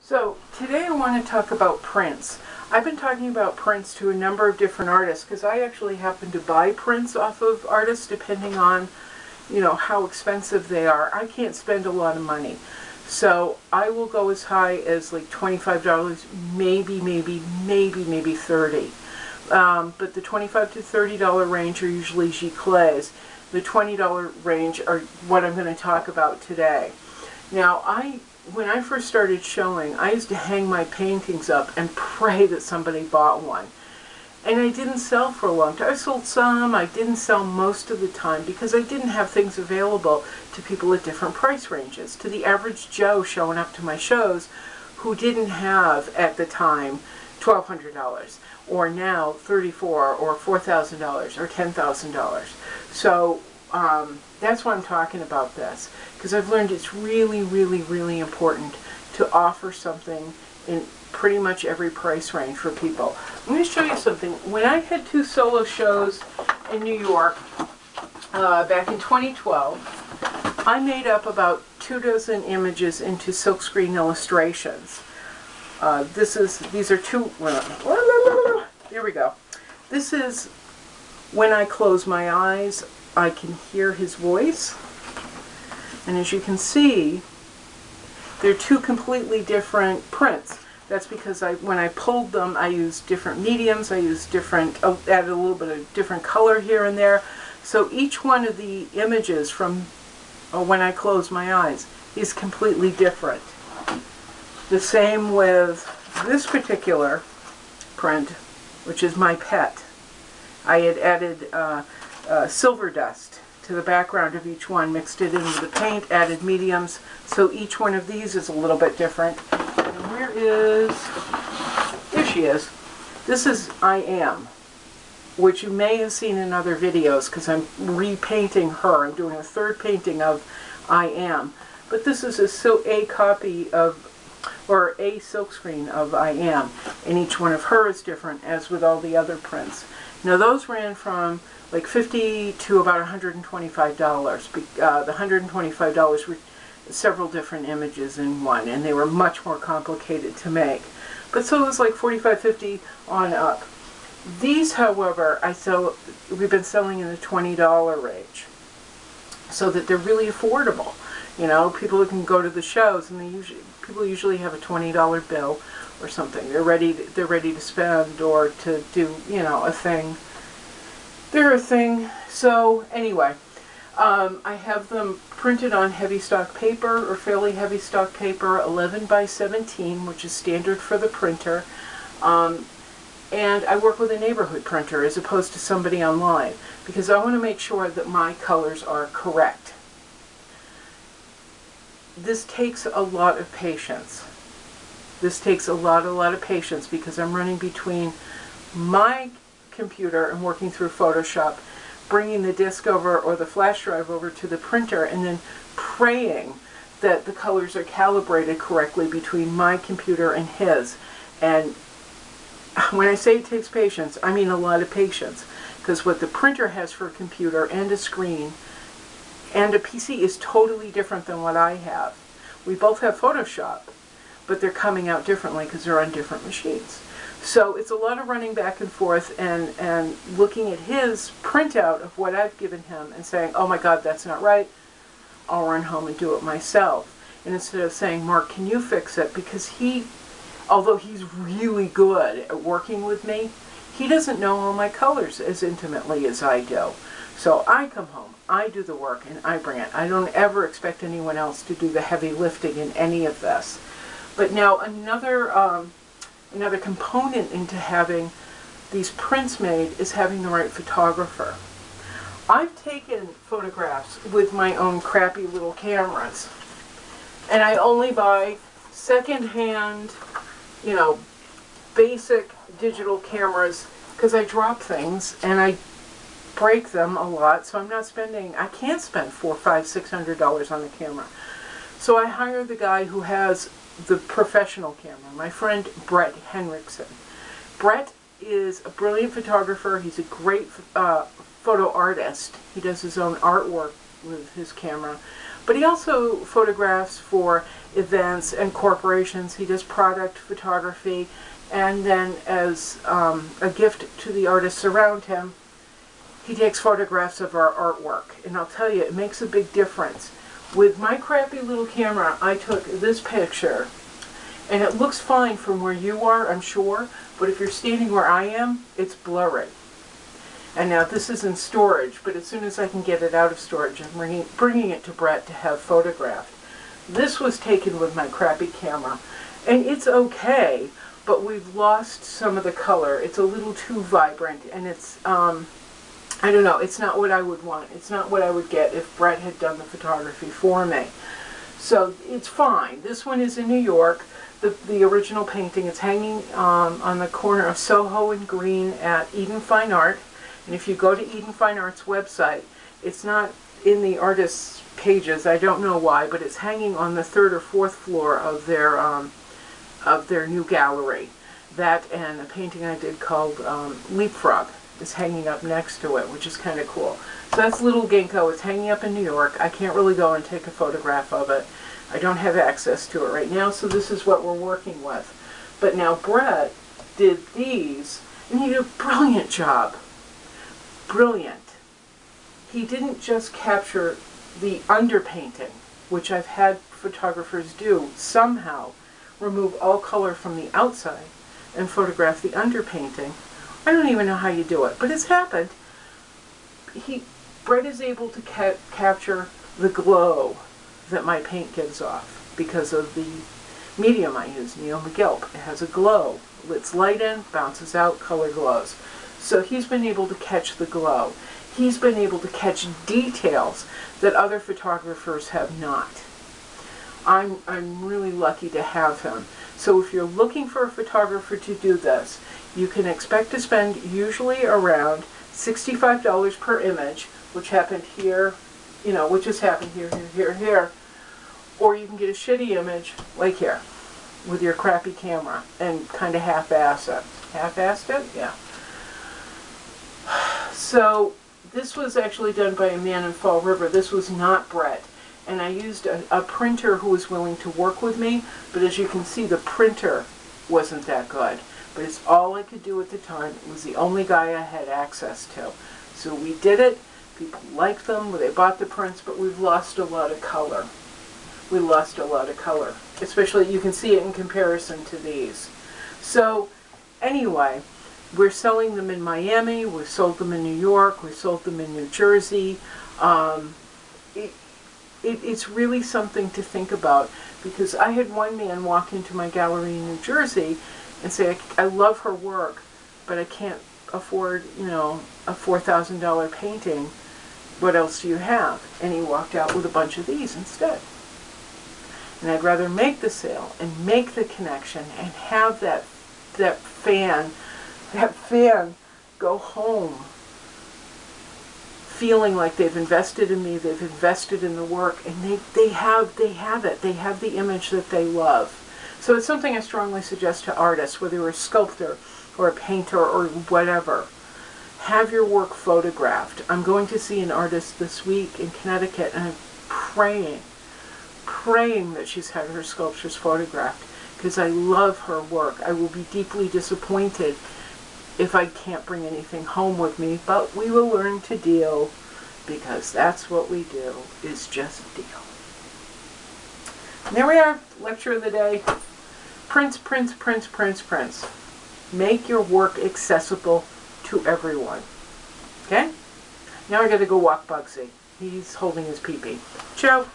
So today I want to talk about prints. I've been talking about prints to a number of different artists because I actually happen to buy prints off of artists depending on, how expensive they are. I can't spend a lot of money. So I will go as high as like $25, maybe $30. But the $25 to $30 range are usually giclées. The $20 range are what I'm going to talk about today. Now, when I first started showing, I used to hang my paintings up and pray that somebody bought one. And I didn't sell for a long time. I sold some, I didn't sell most of the time because I didn't have things available to people at different price ranges. To the average Joe showing up to my shows who didn't have, at the time, $1,200, or now $34,000 or $4,000 or $10,000. So that's why I'm talking about this, because I've learned it's really important to offer something in pretty much every price range for people. I'm going to show you something. When I had 2 solo shows in New York back in 2012, I made up about 24 images into silkscreen illustrations. These are two. Here we go. This is when I close my eyes, I can hear his voice. And as you can see, they're 2 completely different prints. That's because when I pulled them, I used different mediums, I used added a little bit of different color here and there. So each one of the images from when I close my eyes is completely different. The same with this particular print, which is my pet. I had added silver dust to the background of each one, mixed it into the paint, added mediums, so each one of these is a little bit different. And here she is. This is I Am, which you may have seen in other videos because I'm repainting her. I'm doing a 3rd painting of I Am. But this is a copy of, or a silkscreen of I Am, and each one of her is different, as with all the other prints. Now those ran from like $50 to about $125. The $125 were several different images in one, and they were much more complicated to make. But so it was like $45, $50 on up. These, however, we've been selling in the $20 range, so that they're really affordable. People who can go to the shows, and people usually have a $20 bill or something. They're ready to spend or to do, a thing. They're a thing. So anyway, I have them printed on heavy stock paper, or fairly heavy stock paper, 11 by 17, which is standard for the printer. And I work with a neighborhood printer as opposed to somebody online, because I want to make sure that my colors are correct. This takes a lot of patience. This takes a lot of patience, because I'm running between my computer and working through Photoshop, bringing the disk over or the flash drive over to the printer, and then praying that the colors are calibrated correctly between my computer and his. And when I say it takes patience, I mean a lot of patience, because what the printer has for a computer and a screen and a PC is totally different than what I have. We both have Photoshop, but they're coming out differently because they're on different machines. So it's a lot of running back and forth and looking at his printout of what I've given him and saying, oh my God, that's not right. I'll run home and do it myself. And instead of saying, Mark, can you fix it? Because although he's really good at working with me, he doesn't know all my colors as intimately as I do. So I come home, I do the work, and I bring it. I don't ever expect anyone else to do the heavy lifting in any of this. But now another component into having these prints made is having the right photographer. I've taken photographs with my own crappy little cameras, and I only buy second-hand, basic digital cameras because I drop things and I break them a lot, so I can't spend $400, $500, $600 on the camera. So I hire the guy who has the professional camera, my friend Brett Henrickson. Brett is a brilliant photographer. He's a great photo artist. He does his own artwork with his camera. But he also photographs for events and corporations. He does product photography, and then as a gift to the artists around him, he takes photographs of our artwork. And I'll tell you, it makes a big difference. With my crappy little camera, I took this picture, and it looks fine from where you are, I'm sure, but if you're standing where I am, it's blurry. And now this is in storage, but as soon as I can get it out of storage, I'm bringing it to Brett to have photographed. This was taken with my crappy camera, and it's okay, but we've lost some of the color. It's a little too vibrant, and it's, I don't know, it's not what I would want. It's not what I would get if Brett had done the photography for me. So it's fine. This one is in New York, the original painting. It's hanging on the corner of SOHO and Green at Eden Fine Art. And if you go to Eden Fine Art's website, it's not in the artist's pages, I don't know why, but it's hanging on the 3rd or 4th floor of their new gallery. That and a painting I did called Leapfrog is hanging up next to it, which is kind of cool. So that's Little Ginkgo. It's hanging up in New York. I can't really go and take a photograph of it. I don't have access to it right now, so this is what we're working with. But now Brett did these, and he did a brilliant job. Brilliant. He didn't just capture the underpainting, which I've had photographers do, somehow remove all color from the outside and photograph the underpainting. I don't even know how you do it, but it's happened. Brett is able to capture the glow that my paint gives off because of the medium I use, Neil McGilp. It has a glow. It's light in, bounces out, color glows. So he's been able to catch the glow. He's been able to catch details that other photographers have not. I'm really lucky to have him. So if you're looking for a photographer to do this, you can expect to spend usually around $65 per image, which happened here, you know, which has happened here, here, here, here. Or you can get a shitty image, like here, with your crappy camera, and kind of half-ass it. Half-assed it? Yeah. So this was actually done by a man in Fall River. This was not Brett. And I used a printer who was willing to work with me, but as you can see, the printer wasn't that good. But it's all I could do at the time. It was the only guy I had access to. So we did it. People liked them. They bought the prints, but we've lost a lot of color. We lost a lot of color. Especially, you can see it in comparison to these. So, anyway, we're selling them in Miami. We sold them in New York. We sold them in New Jersey. It's really something to think about, because I had one man walk into my gallery in New Jersey and say, I love her work, but I can't afford, you know, a $4,000 painting. What else do you have? And he walked out with a bunch of these instead. And I'd rather make the sale and make the connection and have that fan go home feeling like they've invested in me, they've invested in the work, and they have it. They have the image that they love. So it's something I strongly suggest to artists, whether you're a sculptor or a painter or whatever. Have your work photographed. I'm going to see an artist this week in Connecticut, and I'm praying that she's had her sculptures photographed, because I love her work. I will be deeply disappointed if I can't bring anything home with me, but we will learn to deal, because that's what we do, is just deal. And there we are, lecture of the day. Prints, prints, prints, prints, prints. Make your work accessible to everyone. Okay? Now I gotta go walk Bugsy. He's holding his pee-pee. Ciao.